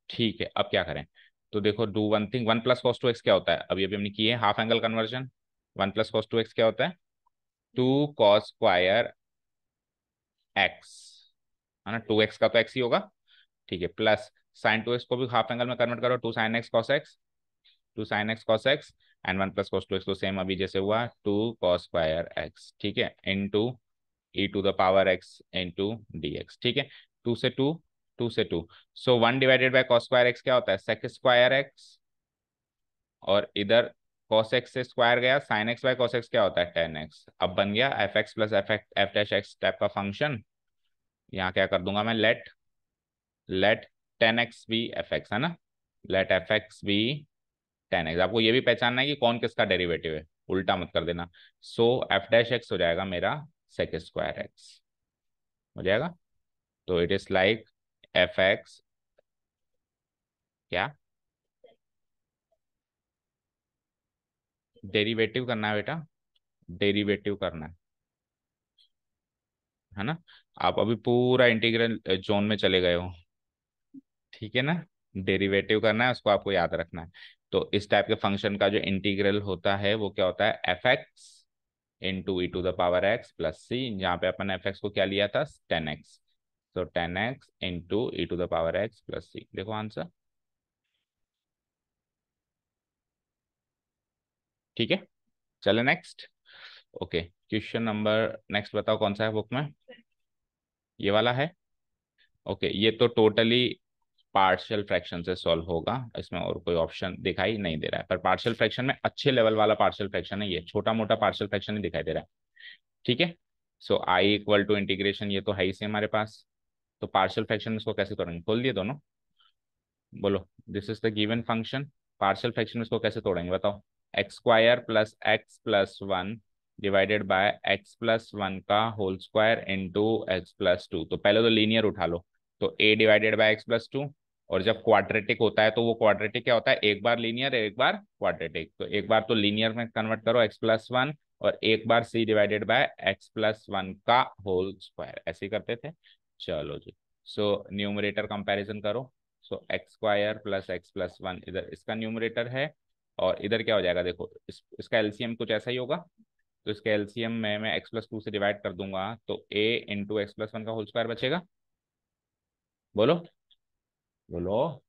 ठीक है, अब क्या करें, तो देखो do one thing, 1 + cos 2x क्या होता है, अभी अभी हमने किए half angle conversion. 1 + cos 2x क्या होता है, 2 cos² x, है ना, 2x का तो x ही होगा, ठीक है, प्लस sin 2x को भी हाफ एंगल में कन्वर्ट करो, 2 sin x cos x, 2 sin x cos x, and 1 + cos 2x तो सेम अभी जैसे हुआ 2 cos²x, ठीक है, इंटू e⁻x इंटू dx, ठीक है। 2 से 2, 2 से 2, सो 1 ÷ cos² x क्या होता है, sec²x, और इधर cos x से स्क्वायर गया, sin x/cos x क्या होता है, tan x, अब बन गया f(x + f'(x) टाइप का फंक्शन। यहाँ क्या कर दूंगा मैं, लेट tan x भी fx, है ना, लेट fx भी tan x, आपको ये भी पहचानना है कि कौन किसका डेरिवेटिव है, उल्टा मत कर देना। सो f'(x) हो जाएगा मेरा sec²x, हो जाएगा। तो इट इज लाइक fx, क्या डेरिवेटिव करना है बेटा, डेरिवेटिव करना है ना। आप अभी पूरा इंटीग्रल जोन में चले गए हो, ठीक है ना, डेरिवेटिव करना है उसको आपको याद रखना है। तो इस टाइप के फंक्शन का जो इंटीग्रल होता है वो क्या होता है, fx इंटू e⁻x प्लस सी, जहाँ पे अपन fx को क्या लिया था, tan x, तो tan x into e⁻x plus c, देखो आंसर, ठीक है। चलो next. Okay, question number next बताओ कौन सा है बुक में, ये वाला है। ओके, ये तो टोटली पार्शियल फ्रैक्शन से सॉल्व होगा, इसमें और कोई ऑप्शन दिखाई नहीं दे रहा है, पर पार्शियल फ्रैक्शन में अच्छे लेवल वाला पार्शियल फ्रैक्शन है ये, छोटा मोटा पार्शियल फ्रैक्शन नहीं दिखाई दे रहा है। ठीक है, सो आई इक्वल टू इंटीग्रेशन, ये तो है ही से हमारे पास। तो पार्शियल फ्रैक्शन इसको कैसे करेंगे, खोल दिए दोनों, बोलो this is the given function. Partial fraction इसको कैसे तोड़ेंगे बताओ। X square plus x plus one divided by x plus one का whole square into x plus two. तो पहले तो लीनियर उठा लो, तो a divided by x plus two. और जब क्वाड्रेटिक होता है तो वो क्वाड्रेटिक क्या होता है, एक बार लीनियर एक बार क्वाड्रेटिक। तो एक बार तो लीनियर में कन्वर्ट करो एक्स प्लस वन, और एक बार c divided by x plus one का होल स्क्वायर, ऐसे ही करते थे। चलो जी, सो न्यूमरेटर कंपैरिजन करो। So x square plus x plus one इधर इसका न्यूमरेटर है, और इधर क्या हो जाएगा देखो, इसका एलसीएम कुछ ऐसा ही होगा। तो इसके एलसीएम में मैं एक्स प्लस टू से डिवाइड कर दूंगा, तो ए इंटू एक्स प्लस वन का होल स्क्वायर बचेगा। बोलो बोलो,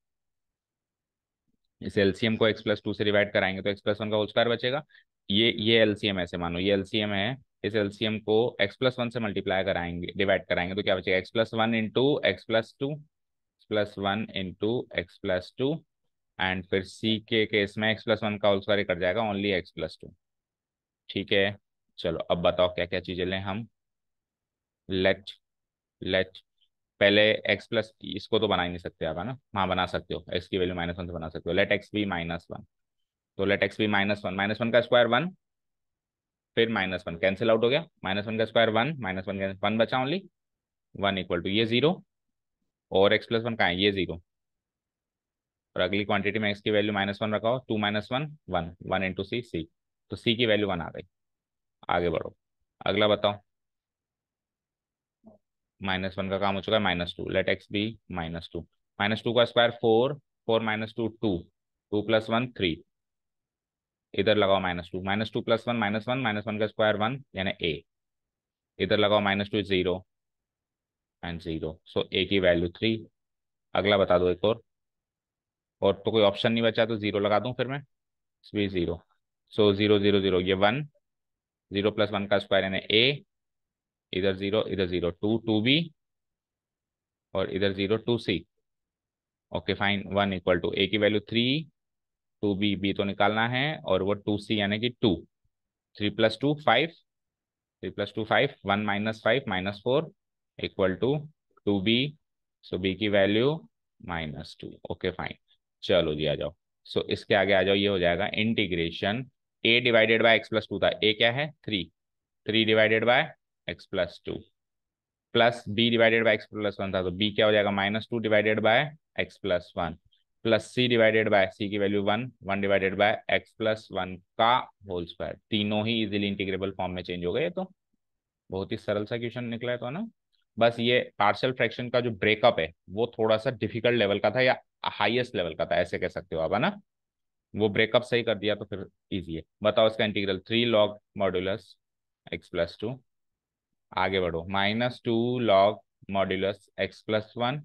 इस एलसीएम को एक्स प्लस टू से डिवाइड कराएंगे तो एक्स प्लस वन का होल स्क्वायर बचेगा। ये एलसीएम ऐसे मानो, ये एलसीएम है, इस एलसीएम को एक्स प्लस वन से मल्टीप्लाई कराएंगे, डिवाइड कराएंगे, तो क्या बचेगा, x plus one into x plus two, plus one into x plus to. And फिर सी के केस में एक्स प्लस वन का होल स्क्वायर कट जाएगा, ओनली एक्स प्लस टू। ठीक है, चलो अब बताओ क्या क्या चीजें लें हम। लेट लेट पहले एक्स प्लस, इसको तो बना ही नहीं सकते आप, है ना, हाँ बना सकते हो, एक्स की वैल्यू माइनस वन से बना सकते हो। Let x be minus one, तो let x be minus one का स्क्वायर वन, फिर माइनस वन कैंसिल आउट हो गया, माइनस वन का स्क्वायर वन, माइनस वन का वन बचा ओनली, वन इक्वल टू ये जीरो, और एक्स प्लस वन का है ये जीरो, और अगली क्वांटिटी में एक्स की वैल्यू माइनस वन रखा हो, to minus one one, one into सी सी, तो सी की वैल्यू वन आ गई। आगे बढ़ो, अगला बताओ। माइनस वन का काम हो चुका है, minus two, let x be minus two, minus two का square four, four minus two two, two plus one three, इधर लगाओ minus two plus one minus one, minus one का स्क्वायर वन यानी ए, इधर लगाओ minus two zero and zero, so a की value three. अगला बता दो एक और तो कोई ऑप्शन नहीं बचा, तो जीरो लगा दूं फिर मैं, भी zero, so zero zero zero ये वन, जीरो प्लस वन का स्क्वायर यानी ए, इधर जीरो टू, टू बी, और इधर zero two c. Okay fine, one equal to a की value three, two b, b तो निकालना है, और वो टू सी यानी कि two, three plus two five, three plus two five, one minus five minus four equal to two two, so b की value minus two. Okay fine, चलो जी आ जाओ। सो इसके आगे आ जाओ, ये हो जाएगा integration, a divided by x plus two था, ए क्या है three, three divided by x plus two, plus b divided by x plus one था, तो बी क्या हो जाएगा, minus two divided by x plus one, plus c divided by, c की value one, one divided by x plus one का whole square. तीनों ही easily integrable form में चेंज हो गए, तो बहुत ही सरल सा क्वेश्चन निकला है तो ना। बस ये पार्शियल फ्रैक्शन का जो ब्रेकअप है वो थोड़ा सा डिफिकल्ट लेवल का था, या हाईएस्ट लेवल का था, ऐसे कह सकते हो आप, है ना। वो ब्रेकअप सही कर दिया तो फिर इजी है। बताओ इसका integral, three log modulus x plus two, आगे बढ़ो, minus two log modulus x plus one,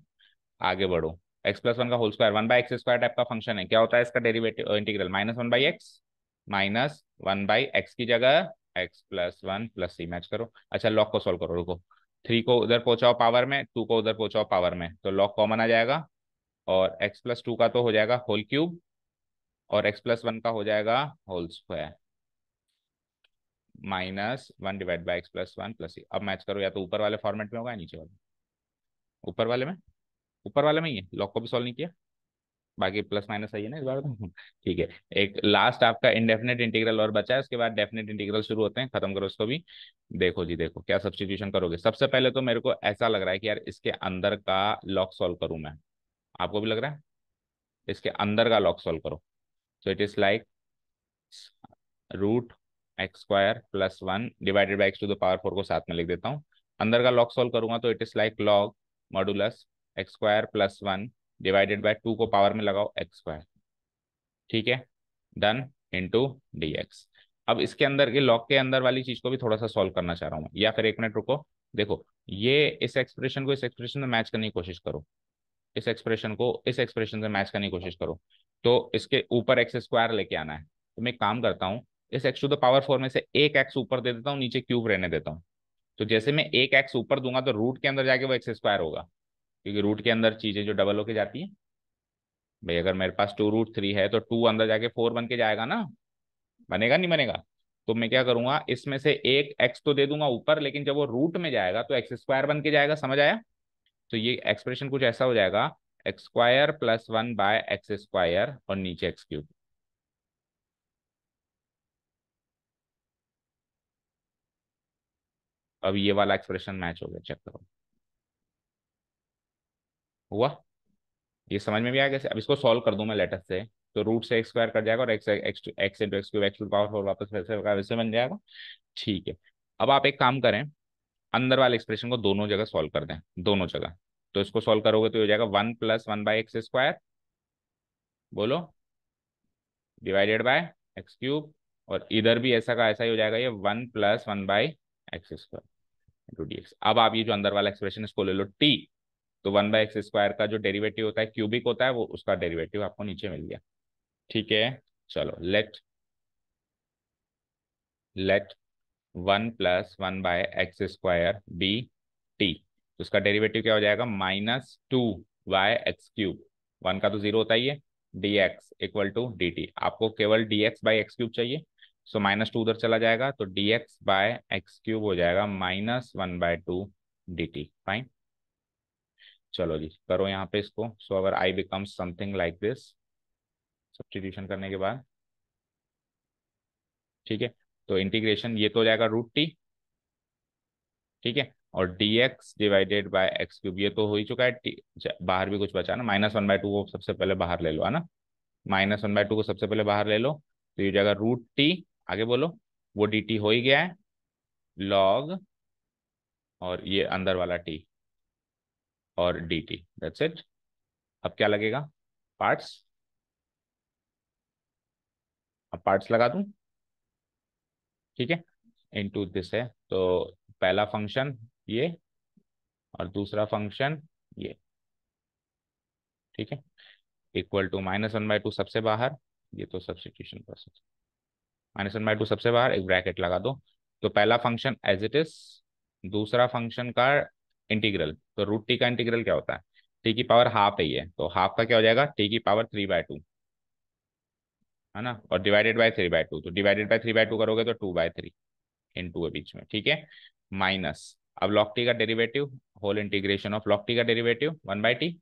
आगे बढ़ो, एक्स प्लस वन का whole square, one by x square type का फंक्शन है, क्या होता है इसका derivative integral, minus one by x, minus one by x की जगह x plus one plus C, match करो। अच्छा लॉग को सोल्व करो, रुको, थ्री को उधर पहुंचाओ पावर में, टू को उधर पहुंचाओ पावर में, तो लॉग कॉमन आ जाएगा, और एक्स प्लस टू का तो हो जाएगा होल क्यूब, और एक्स प्लस वन का हो जाएगा whole square, minus one divide by x plus one plus सी। अब मैच करो, या तो ऊपर वाले फॉर्मेट में होगा या नीचे वाले, ऊपर वाले में, ऊपर वाले में ही है, लॉग को भी सॉल्व नहीं किया, बाकी प्लस माइनस सही है ना इस बार तो ठीक है। एक लास्ट आपका इनडेफिनेट इंटीग्रल और बचा है, उसके बाद डेफिनेट इंटीग्रल शुरू होते हैं, खत्म करो इसको भी। देखो जी देखो क्या सब्स्टिट्यूशन करोगे, सबसे पहले तो मेरे को ऐसा लग रहा है कि यार इसके अंदर का लॉग सॉल्व करूं मैं, आपको भी लग रहा है, इसके अंदर का लॉग सॉल्व करो। So it is like root x square plus one divided by x to the power four को साथ में लिख देता हूँ। अंदर का लॉग सॉल्व करूंगा तो it is like log modulus x square plus one divided by two को पावर में लगाओ एक्स स्क्वायर, ठीक है, डन, इंटू डी एक्स। अब इसके अंदर के लॉग के अंदर वाली चीज को भी थोड़ा सा सॉल्व करना चाह रहा हूँ, या फिर एक मिनट रुको, देखो ये इस एक्सप्रेशन को इस एक्सप्रेशन में मैच करने की कोशिश करो, इस एक्सप्रेशन को इस एक्सप्रेशन से मैच करने की कोशिश करो, तो इसके ऊपर एक्स स्क्वायर लेके आना है। तो मैं एक काम करता हूँ, इस x to the power four में से एक एक्स ऊपर दे देता हूँ, नीचे क्यूब रहने देता हूँ। तो जैसे मैं एक एक्स ऊपर दूंगा तो रूट के अंदर जाके वो एक्स स्क्वायर होगा, क्योंकि रूट के अंदर चीजें जो डबल होके जाती है। भाई अगर मेरे पास 2√3 है तो 2 अंदर जाके 4 बन के जाएगा ना, बनेगा नहीं बनेगा? तो मैं क्या करूंगा, इसमें से एक एक्स तो दे दूंगा ऊपर, लेकिन जब वो रूट में जाएगा तो एक्स स्क्वायर बन के जाएगा, समझ आया? तो ये एक्सप्रेशन कुछ ऐसा हो जाएगा, एक्स स्क्वायर प्लस 1/x² और नीचे एक्स क्यूब। अब ये वाला एक्सप्रेशन मैच हो गया, चेक करो। हुआ? ये समझ में भी आया कैसे? अब इसको सॉल्व कर दूं मैं लेटर से, तो रूट से एक्स स्क्वायर कट जाएगा और x x x into x cube x to power four वापस वैसे का वैसे बन जाएगा। ठीक है। अब आप एक काम करें, अंदर वाले एक्सप्रेशन को दोनों जगह सॉल्व कर दें, दोनों जगह। तो इसको सॉल्व करोगे तो हो जाएगा 1 + 1/x², बोलो, डिवाइडेड बाय x³ और इधर भी ऐसा का ऐसा ही हो जाएगा, ये 1 + 1/x²। अब आप ये जो अंदर वाला एक्सप्रेशन इसको ले लो t। तो 1/x² का जो डेरिवेटिव होता है क्यूबिक होता है, वो उसका डेरिवेटिव आपको नीचे मिल गया। ठीक है। चलो, late late 1 + 1/x² B T. तो उसका डेरिवेटिव क्या हो जाएगा, -2/x³। वन का तो जीरो होता ही है। dx equal to d t, आपको केवल dx/x³ चाहिए। सो -2 उधर चला जाएगा, तो dx/x³ हो जाएगा -1/2 dt। फाइन। चलो जी, करो यहाँ पे इसको। सो अगर आई becomes something like this, substitution करने के बाद, ठीक है। तो इंटीग्रेशन ये तो हो जाएगा √t, ठीक है। और dx/x³ ये तो हो ही चुका है। बाहर भी कुछ बचा ना, -1/2 को सबसे पहले बाहर ले लो, है ना। -1/2 को सबसे पहले बाहर ले लो, तो ये जगह √t, आगे बोलो, वो dt हो ही गया है, log, और ये अंदर वाला t और dt, दैट्स इट। अब क्या लगेगा, पार्ट्स। अब पार्ट्स लगा दूं, ठीक है। इनटू दिस है, तो पहला फंक्शन ये और दूसरा फंक्शन ये, ठीक है। इक्वल टू -1/2 सबसे बाहर, ये तो सब्स्टिट्यूशन प्रोसेस, -1/2 सबसे बाहर, एक ब्रैकेट लगा दो। तो पहला फंक्शन एज इट इज, दूसरा फंक्शन का इंटीग्रल। तो √t का इंटीग्रल क्या होता है, t की पावर हाफ ही है, तो हाफ का क्या हो जाएगा, t की पावर 3/2, है ना। और डिवाइडेड बाय 3/2, तो डिवाइडेड बाय 3/2 करोगे तो 2/3 इन टू है बीच में, ठीक है। माइनस, अब log t का derivative, whole integration of log t का डेरिवेटिव 1/t,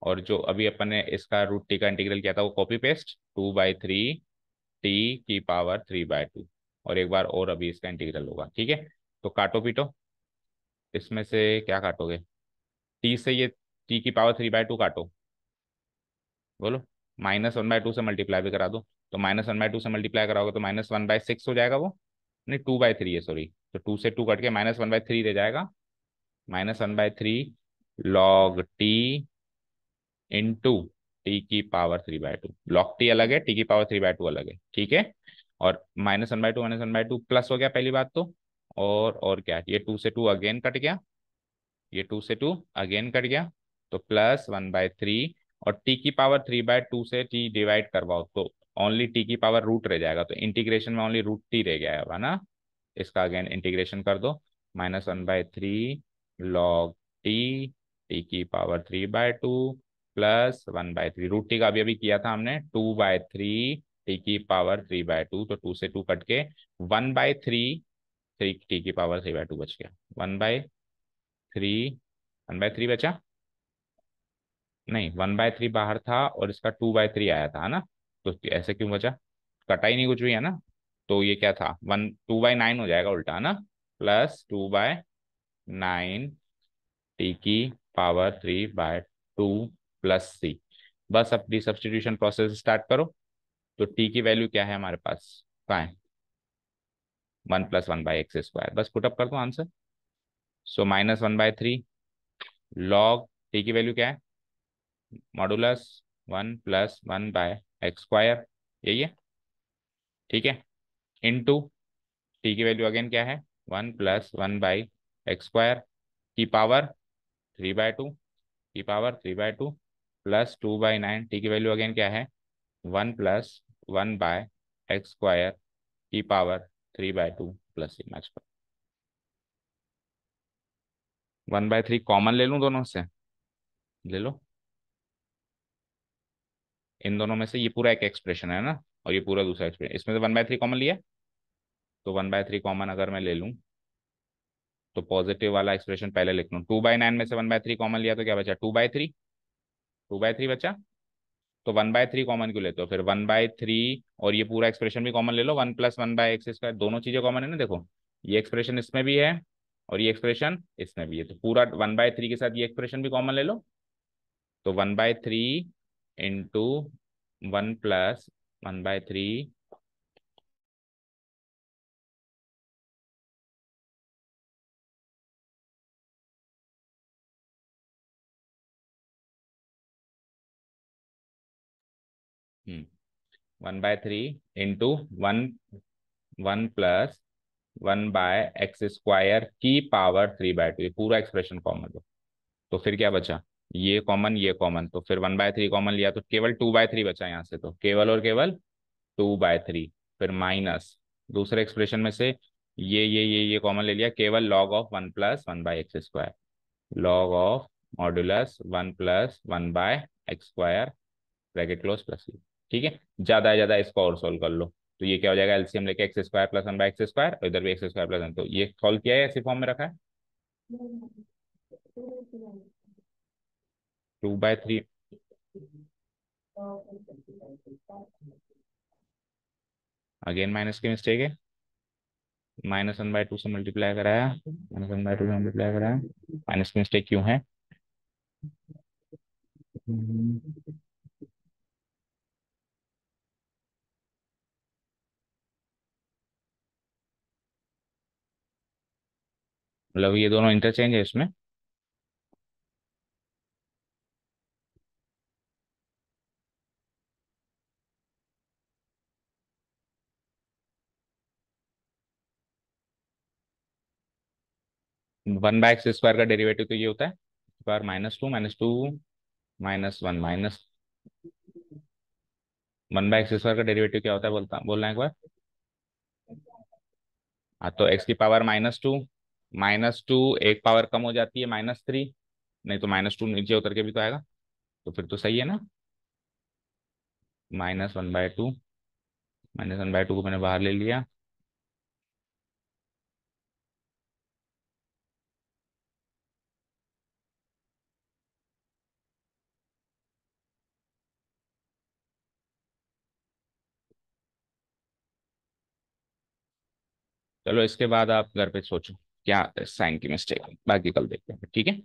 और जो अभी अपन ने इसका √t का इंटीग्रल किया था वो कॉपी पेस्ट, 2/3 t⁻³ और एक बार और अभी इसका इंटीग्रल होगा, ठीक है। तो काटो पीटो, इसमें से क्या काटोगे, t से ये t⁻³ काटो, बोलो। -1/2 से मल्टीप्लाई भी करा दो, तो -1/2 से मल्टीप्लाई कराओगे तो -1/6 हो जाएगा वो, नहीं 2/3 है, सॉरी। तो 2 से 2 कट के -1/3 रह जाएगा, -1/3 log t into t⁻³ log T अलग है, t⁻³ अलग है, ठीक है। और -1/2 प्लस हो गया पहली बात तो, और क्या, ये 2 से 2 अगेन कट गया, ये 2 से 2 अगेन कट गया, तो +1/3, और t⁻³ से t डिवाइड करवाओ तो ओनली t की पावर रूट रह जाएगा, तो इंटीग्रेशन में ओनली √t रह गया है ना। इसका अगेन इंटीग्रेशन कर दो, -1/3 log t t⁻³ +1/3, √t का अभी अभी किया था हमने, 2/3 t⁻³/2, तो 2 से 2 कट के 1/3, 3 t⁻³/2 बच गया, 1/3, 1/3 बचा, नहीं 1/3 बाहर था और इसका 2/3 आया था, है ना। तो ऐसे क्यों बचा, कटा ही नहीं कुछ भी, है ना। तो ये क्या था, 2/9 हो जाएगा उल्टा, है ना, +2/9 t⁻³ प्लस c। बस अपनी सब्स्टिट्यूशन प्रोसेस स्टार्ट करो। तो t की वैल्यू क्या है हमारे पास, कहाँ है, 1 + 1/x², बस पुटअप कर दो आंसर। सो -1/3 log t की वैल्यू क्या है, मॉडुलस 1 + 1/x², यही है, ठीक है। इनटू t की वैल्यू अगेन क्या है, 1 + 1/x² की पावर 3/2, की पावर 3/2 +2/9, t की वैल्यू अगेन क्या है, 1 + 1/x² की पावर 3/2 प्लस सी मैच पर 1/3 कॉमन ले लूं दोनों से, ले लो। इन दोनों में से ये पूरा एक एक्सप्रेशन है ना, और ये पूरा दूसरा एक्सप्रेशन, इसमें से 1/3 कॉमन लिया, तो 1/3 कॉमन अगर मैं ले लूं तो पॉजिटिव वाला एक्सप्रेशन पहले लिख लूं। 2/9 में से 1/3 कॉमन लिया तो क्या बचा, 2/3, 2/3 बचा। तो 1/3 कॉमन क्यों लेते हो फिर, 1/3 और ये पूरा एक्सप्रेशन भी कॉमन ले लो, 1 + 1/x², दोनों चीजें कॉमन है ना, देखो ये एक्सप्रेशन इसमें भी है और ये एक्सप्रेशन इसमें भी है, तो पूरा 1/3 के साथ ये एक्सप्रेशन भी कॉमन ले लो। तो 1/3 इंटू 1 + 1/3, 1/3 इंटू वन 1 + 1/x² की पावर 3/2, ये पूरा एक्सप्रेशन कॉमन लो। तो फिर क्या बचा, ये कॉमन ये कॉमन, तो फिर 1/3 कॉमन लिया तो केवल 2/3 बचा यहाँ से, तो केवल और केवल 2/3। फिर माइनस दूसरे एक्सप्रेशन में से ये कॉमन ले लिया, केवल log of 1 + 1/x², log of modulus 1 + 1/x², bracket close plus सी। ठीक है, ज्यादा है ज्यादा इसको और सोल्व कर लो, तो ये क्या हो जाएगा, एलसीएम लेके x² + 1/x², और इधर भी x² + 1, तो ये सॉल्व किया है, ऐसे फॉर्म में रखा है। 2/3, अगेन माइनस की मिस्टेक है, -1/2 से मल्टीप्लाई कराया, -1/2 से मल्टीप्लाई कराया, माइनस की मिस्टेक क्यों है। मतलब ये दोनों इंटरचेंज है इसमें। 1/x² का डेरिवेटिव तो ये होता है बार -2 -2 -1 माइनस 1/x² का डेरिवेटिव क्या होता है, बोलना एक बार। हाँ तो x की पावर -2, -2 एक पावर कम हो जाती है -3, नहीं तो -2 नीचे उतर के भी तो आएगा, तो फिर तो सही है ना। -1/2, -1/2 को मैंने बाहर ले लिया। चलो इसके बाद आप घर पे सोचो क्या आता है साइन की मिस्टेक, बाकी कल देखते हैं, ठीक है।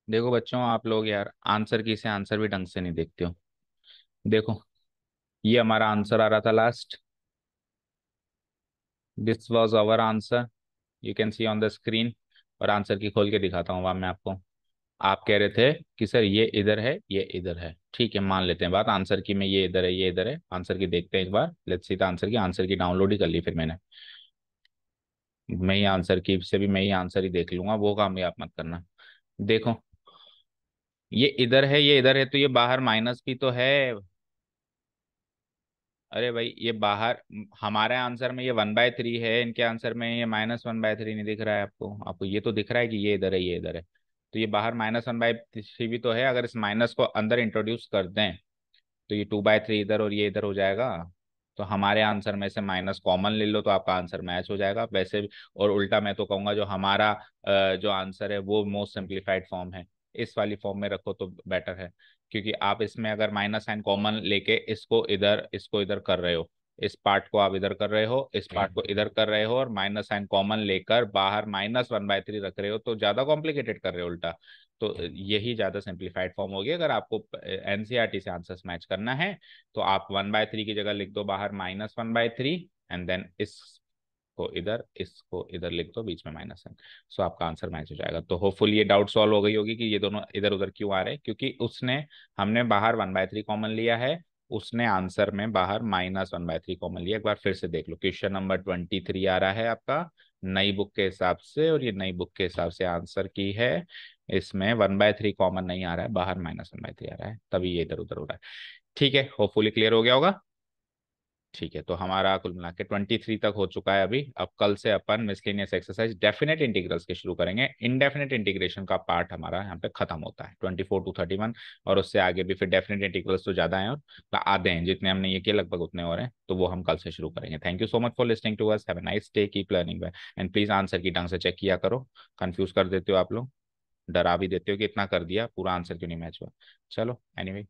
देखो बच्चों, आप लोग यार आंसर की से आंसर भी ढंग से नहीं देखते हो। देखो ये हमारा आंसर आ रहा था last, this was our answer, you can see on the screen. और आंसर की खोल के दिखाता हूँ मैं आपको। आप कह रहे थे कि सर ये इधर है ये इधर है, ठीक है मान लेते हैं बात आंसर की में, ये इधर है ये इधर है, आंसर की देखते हैं एक बार, लेट्स सी द आंसर की डाउनलोड ही कर ली फिर मैंने। मैं ही आंसर की से भी मैं ही आंसर ही देख लूंगा, वो काम भी आप मत करना। देखो ये इधर है ये इधर है, तो ये बाहर माइनस भी तो है। अरे भाई ये बाहर, हमारे आंसर में ये 1/3 है, इनके आंसर में ये -1/3 नहीं दिख रहा है आपको, आपको ये तो दिख रहा है कि ये इधर है ये इधर है, तो ये बाहर -1/3 भी तो है, अगर इस माइनस को अंदर इंट्रोड्यूस कर दें तो ये 2/3 इधर और ये इधर हो जाएगा। तो हमारे आंसर में से माइनस कॉमन ले लो तो आपका आंसर मैच हो जाएगा वैसे भी। और उल्टा मैं तो कहूंगा जो हमारा जो आंसर है वो मोस्ट सिंप्लीफाइड फॉर्म है, इस वाली फॉर्म में रखो तो बेटर है। क्योंकि आप इसमें अगर माइनस साइन कॉमन लेके इसको इधर कर रहे हो, इस पार्ट को आप इधर कर रहे हो, इस पार्ट को इधर कर रहे हो, और माइनस साइन कॉमन लेकर बाहर -1/3 रख रहे हो, तो ज्यादा कॉम्प्लिकेटेड कर रहे हो उल्टा। तो यही ज्यादा सिंप्लीफाइड फॉर्म होगी। अगर आपको एनसीईआरटी से आंसर्स मैच करना है तो आप 1/3 की जगह लिख दो बाहर -1/3, एंड देन इसको इधर लिख दो, बीच में माइनस है, सो आपका आंसर मैच हो जाएगा। तो होपफुल ये डाउट सॉल्व हो गई होगी कि ये दोनों इधर उधर क्यों आ रहे हैं, क्योंकि उसने हमने बाहर 1/3 कॉमन लिया है, उसने आंसर में बाहर -1/3 कॉमन लिया। एक बार फिर से देख लो, क्वेश्चन नंबर 23 आ रहा है आपका नई बुक के हिसाब से, और ये नई बुक के हिसाब से आंसर की है इसमें 1/3 कॉमन नहीं आ रहा है, बाहर -1/3 आ रहा है, तभी ये इधर उधर हो रहा है। ठीक है, होपफुली क्लियर हो गया होगा। ठीक है, तो हमारा कुल मिला के 23 तक हो चुका है अभी। अब कल से अपन मिसलेनियस एक्सरसाइज डेफिनेट इंटीग्रल्स के शुरू करेंगे। इनडेफिनेट इंटीग्रेशन का पार्ट हमारा यहाँ पे खत्म होता है 24 to 31, और उससे आगे भी फिर डेफिनेट इंटीग्रल्स तो ज्यादा हैं, और आधे हैं जितने हमने ये किए लगभग उतने और हैं, तो वो हम कल से शुरू करेंगे। Thank you so much for listening to us, have a nice day, keep learning bye, and please answer की ढंग से चेक किया करो। कंफ्यूज कर देते हो आप लोग, डरा भी देते हो कि इतना कर दिया, पूरा आंसर क्यों नहीं मैच हुआ। चलो एनीवे